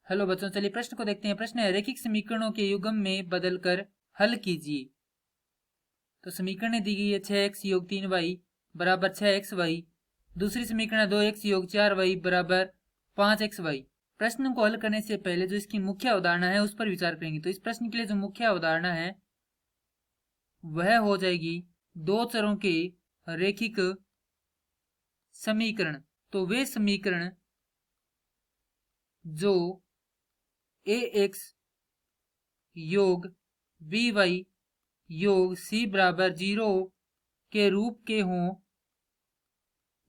Hello बच्चों, चलिए प्रश्न को देखते हैं। प्रश्न है, रैखिक समीकरणों के युग्म में बदलकर हल कीजिए। तो समीकरण दी गई है 6x योग 3y बराबर 6xy। दूसरी समीकरण 2x योग 4y बराबर 5xy। प्रश्न को हल करने से पहले जो इसकी मुख्य अवधारणा है उस पर विचार करेंगे। तो इस प्रश्न के लिए जो मुख्य अवधारणा है वह हो जाएगी दो चरों के रैखिक समीकरण। तो वे समीकरण जो ax योग by योग c बराबर 0 के रूप के हों,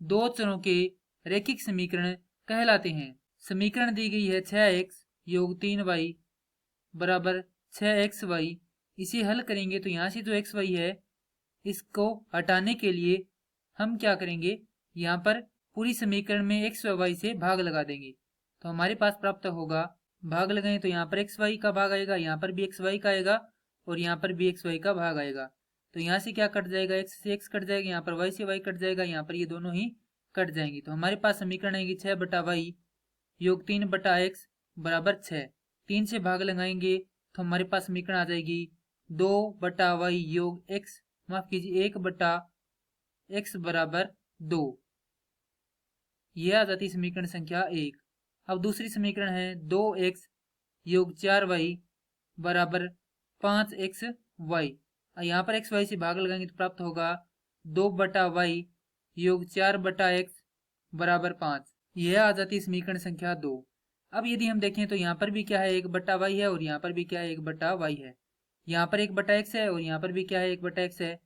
दो चरों के रैखिक समीकरण कहलाते हैं। समीकरण दी गई है 6x योग 3y बराबर 6xy। इसे हल करेंगे तो यहाँ से जो xy है इसको हटाने के लिए हम क्या करेंगे, यहाँ पर पूरी समीकरण में x व y से भाग लगा देंगे। तो हमारे पास प्राप्त होगा, भाग लगाएं तो यहाँ पर xy का भाग आएगा, यहाँ पर भी xy का आएगा और यहाँ पर भी xy का भाग आएगा। तो यहाँ से क्या कट जाएगा, x से x कट जाएगा, यहाँ पर y से y कट जाएगा, यहाँ पर ये दोनों ही कट जाएंगे। तो हमारे पास समीकरण आएगी 6 बटा वाई योग 3 बटा एक्स बराबर 6। 3 से भाग लगाएंगे तो हमारे पास समीकरण आ जाएगी 2 बटा वाई योग एक्स, माफ कीजिए 1 बटा एक्स बराबर 2। यह आ जाती समीकरण संख्या 1। अब दूसरी समीकरण है 2x योग 4y बराबर 5xy। यहाँ पर xy से भाग लगाएंगे तो प्राप्त होगा 2 बटा वाई योग 4 बटा एक्स बराबर 5। यह आ जाती समीकरण संख्या 2। अब यदि हम देखें तो यहाँ पर भी क्या है, 1 बटा वाई है और यहाँ पर भी क्या है, 1 बटा वाई है। यहाँ पर 1 बटा एक्स है और यहाँ पर भी क्या है, 1 बटा एक्स है।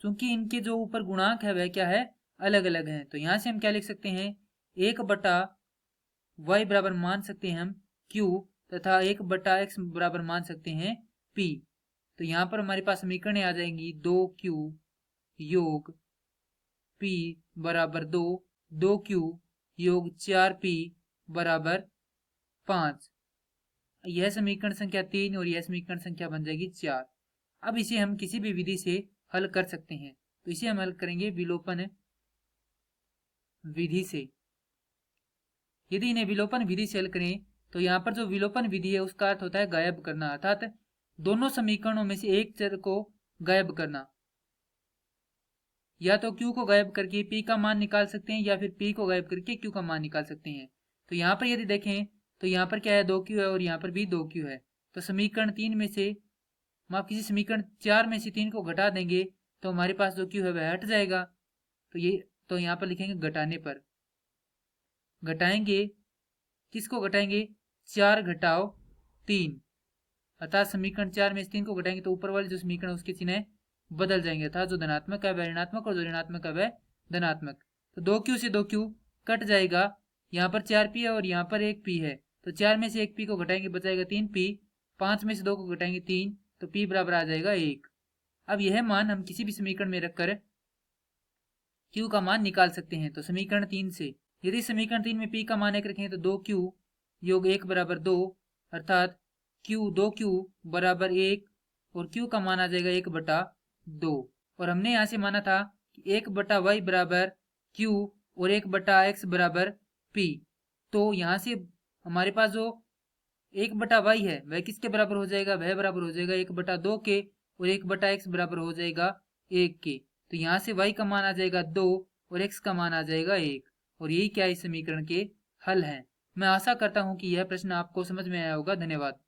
चूंकि इनके जो ऊपर गुणांक है वह क्या है, अलग अलग है। तो यहाँ से हम क्या लिख सकते हैं, 1 बटा वाई बराबर मान सकते हैं हम q तथा 1 बटा एक्स बराबर मान सकते हैं p। तो यहाँ पर हमारे पास समीकरण आ जाएंगी 2q योग p बराबर 2, 2q योग 4p बराबर 5। यह समीकरण संख्या 3 और यह समीकरण संख्या बन जाएगी 4। अब इसे हम किसी भी विधि से हल कर सकते हैं। तो इसे हम हल करेंगे विलोपन विधि से। यदि इन्हें विलोपन विधि से हल करें तो यहाँ पर जो विलोपन विधि है उसका अर्थ होता है गायब करना, अर्थात दोनों समीकरणों में से एक चर को गायब करना। या तो q को गायब करके p का मान निकाल सकते हैं या फिर p को गायब करके q का मान निकाल सकते हैं। तो यहाँ पर यदि देखें तो यहाँ पर क्या है, 2q है और यहाँ पर भी 2q है। तो समीकरण 3 में से, माफ कीजिए समीकरण 4 में से 3 को घटा देंगे तो हमारे पास जो q है वह हट जाएगा। तो यहाँ पर लिखेंगे घटाने पर, घटाएंगे किसको घटाएंगे, 4 घटाओ 3, अर्थात समीकरण 4 में से 3 को घटाएंगे तो ऊपर वाले जो समीकरण उसके चिन्ह बदल जाएंगे, अर्थात जो धनात्मक है वह ऋणात्मक और जो ऋणात्मक है वह धनात्मक। तो 2q से 2q कट जाएगा, यहाँ पर 4p है और यहाँ पर 1p है। तो 4 में से 1p को घटाएंगे बचाएगा 3p, 5 में से 2 को घटाएंगे 3, तो p बराबर आ जाएगा 1। अब यह मान हम किसी भी समीकरण में रखकर q का मान निकाल सकते हैं। तो समीकरण 3 से यदि समीकरण 3 में p का मान 1 रखें तो 2q योग 1 बराबर 2, अर्थात q 2q बराबर 1 और q का मान आ जाएगा 1 बटा 2। और हमने यहाँ से माना था कि 1 बटा y बराबर q और 1 बटा x बराबर p। तो यहाँ से हमारे पास जो 1 बटा y है वह किसके बराबर हो जाएगा, वह बराबर हो जाएगा 1 बटा 2 के और 1 बटा x बराबर हो जाएगा 1 के। तो यहाँ से y का मान आ जाएगा 2 और x का मान आ जाएगा 1। और यही क्या इस समीकरण के हल हैं। मैं आशा करता हूं कि यह प्रश्न आपको समझ में आया होगा। धन्यवाद।